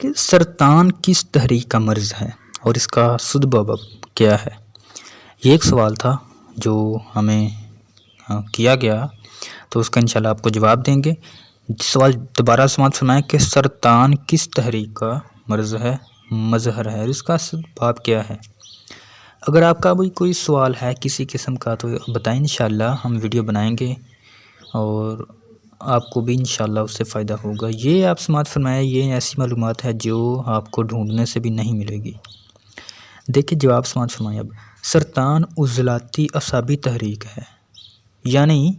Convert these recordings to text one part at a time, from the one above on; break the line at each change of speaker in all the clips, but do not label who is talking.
کہ سرطان کس تحریک کا مرض ہے اور اس کا سبب کیا ہے؟ یہ ایک سوال تھا جو ہمیں کیا گیا، تو اس کا انشاءاللہ آپ کو جواب دیں گے۔ سوال دوبارہ سماعت فرمائیں کہ سرطان کس تحریک کا مرض ہے، مظہر ہے، اور اس کا سبب کیا ہے؟ اگر آپ کا بھی کوئی سوال ہے کسی قسم کا تو بتائیں، انشاءاللہ ہم ویڈیو بنائیں گے اور آپ کو بھی انشاءاللہ اس سے فائدہ ہوگا۔ یہ آپ سماعت فرمائیں، یہ ایسی معلومات ہے جو آپ کو ڈھونڈنے سے بھی نہیں ملے گی۔ دیکھیں جواب سماعت فرمائیں۔ اب سرطان عضلاتی اعصابی تحریک ہے، یعنی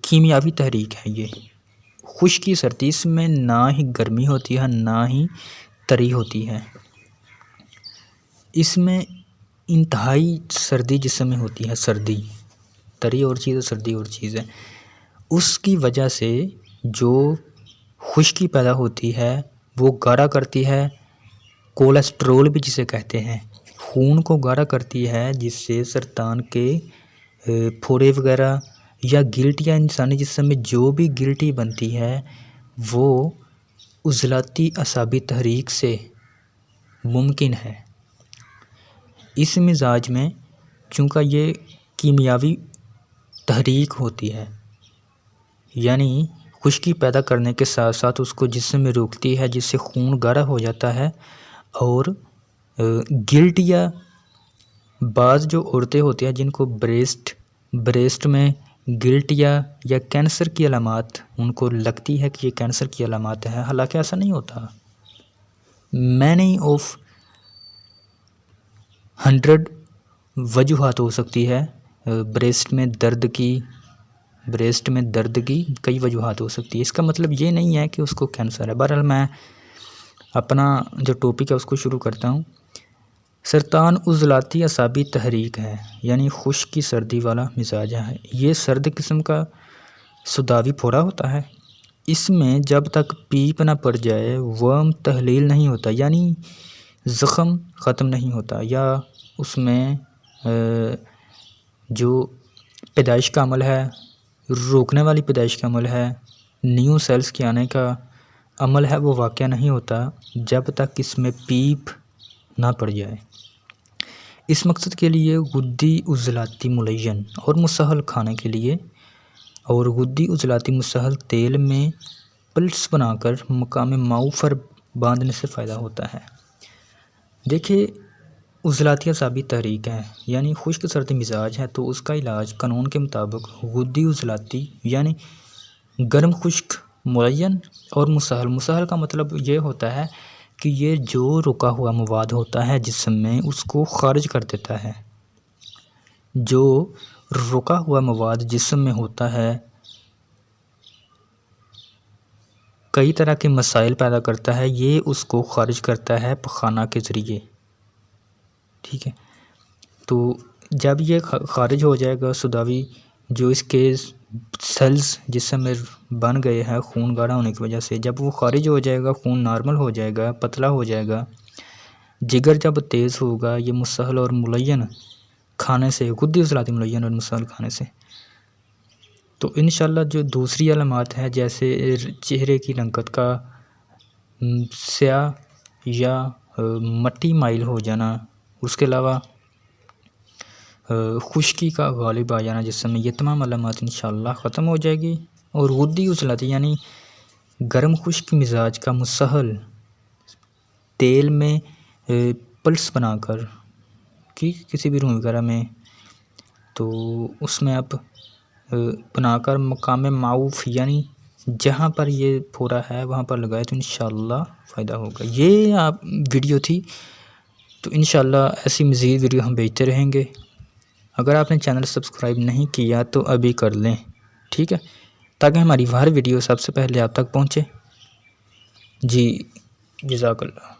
کیمیاوی تحریک ہے۔ یہ خشکی سردی، اس میں نہ ہی گرمی ہوتی ہے نہ ہی تری ہوتی ہے، اس میں انتہائی سردی جسم میں ہوتی ہے۔ سردی، تری اور چیز ہے، سردی اور چیز ہے۔ اس کی وجہ سے جو خشکی پیدا ہوتی ہے وہ گاڑھا کرتی ہے، کولیسٹرول بھی جسے کہتے ہیں، خون کو گاڑھا کرتی ہے، جس سے سرطان کے پھوڑے وغیرہ یا گلٹیاں، انسانی جسم میں جو بھی گلٹی بنتی ہے وہ عضلاتی اعصابی تحریک سے ممکن ہے۔ اس مزاج میں چونکہ یہ کیمیاوی تحریک ہوتی ہے، یعنی خشکی پیدا کرنے کے ساتھ ساتھ اس کو جسم میں روکتی ہے، جس سے خون گاڑھا ہو جاتا ہے، اور گلٹیاں، بعض جو عورتیں ہوتی ہیں جن کو بریسٹ میں گلٹیاں یا کینسر کی علامات ان کو لگتی ہے کہ یہ کینسر کی علامات ہے، حالانکہ ایسا نہیں ہوتا۔ مینی آف 100 وجوہات ہو سکتی ہے بریسٹ میں درد کی کئی وجوہات ہو سکتی ہے۔ اس کا مطلب یہ نہیں ہے کہ اس کو کینسر ہے۔ بہرحال میں اپنا جو ٹاپک ہے اس کو شروع کرتا ہوں۔ سرطان عضلاتی اعصابی تحریک ہے، یعنی خشکی سردی والا مزاج ہے۔ یہ سرد قسم کا سوداوی پھوڑا ہوتا ہے۔ اس میں جب تک پیپ نہ پڑ جائے ورم تحلیل نہیں ہوتا، یعنی زخم ختم نہیں ہوتا، یا اس میں جو پیدائش کا عمل ہے، روکنے والی پیدائش کا عمل ہے، نیو سیلز کے آنے کا عمل ہے، وہ واقع نہیں ہوتا جب تک اس میں پیپ نہ پڑ جائے۔ اس مقصد کے لیے غدی عضلاتی ملین اور مسحل کھانے کے لیے، اور غدی عضلاتی مسحل تیل میں پلٹس بنا کر مقام معاف پر باندھنے سے فائدہ ہوتا ہے۔ دیکھیے عضلاتی اعصابی تحریک ہے، یعنی خشک سردی مزاج ہے، تو اس کا علاج قانون کے مطابق غدی عضلاتی یعنی گرم خشک ملین اور مسحل کا مطلب یہ ہوتا ہے کہ یہ جو رکا ہوا مواد ہوتا ہے جسم میں اس کو خارج کر دیتا ہے۔ جو رکا ہوا مواد جسم میں ہوتا ہے کئی طرح کے مسائل پیدا کرتا ہے، یہ اس کو خارج کرتا ہے پخانہ کے ذریعے، ٹھیک ہے۔ تو جب یہ خارج ہو جائے گا سوداوی، جو اس کے سیلز جسم میں بن گئے ہیں خون گاڑھا ہونے کی وجہ سے، جب وہ خارج ہو جائے گا، خون نارمل ہو جائے گا، پتلا ہو جائے گا، جگر جب تیز ہوگا، یہ مسحل اور ملین کھانے سے، غدی عضلاتی ملین اور مسحل کھانے سے، تو انشاءاللہ جو دوسری علامات ہے جیسے چہرے کی رنگت کا سیاہ یا مٹی مائل ہو جانا، اس کے علاوہ خشکی کا غالب آ جانا جسم میں، یہ تمام علامات انشاءاللہ ختم ہو جائے گی۔ اور غدی عضلاتی یعنی گرم خشک مزاج کا مسحل تیل میں پلس بنا کر کسی بھی روم وغیرہ میں، تو اس میں آپ بنا کر مقام معاف یعنی جہاں پر یہ پھوڑا ہے وہاں پر لگائے تو انشاءاللہ فائدہ ہوگا۔ یہ آپ ویڈیو تھی، تو انشاءاللہ ایسی مزید ویڈیو ہم بھیجتے رہیں گے۔ اگر آپ نے چینل سبسکرائب نہیں کیا تو ابھی کر لیں، ٹھیک ہے، تاکہ ہماری ہر ویڈیو سب سے پہلے آپ تک پہنچے۔ جی جزاک اللہ۔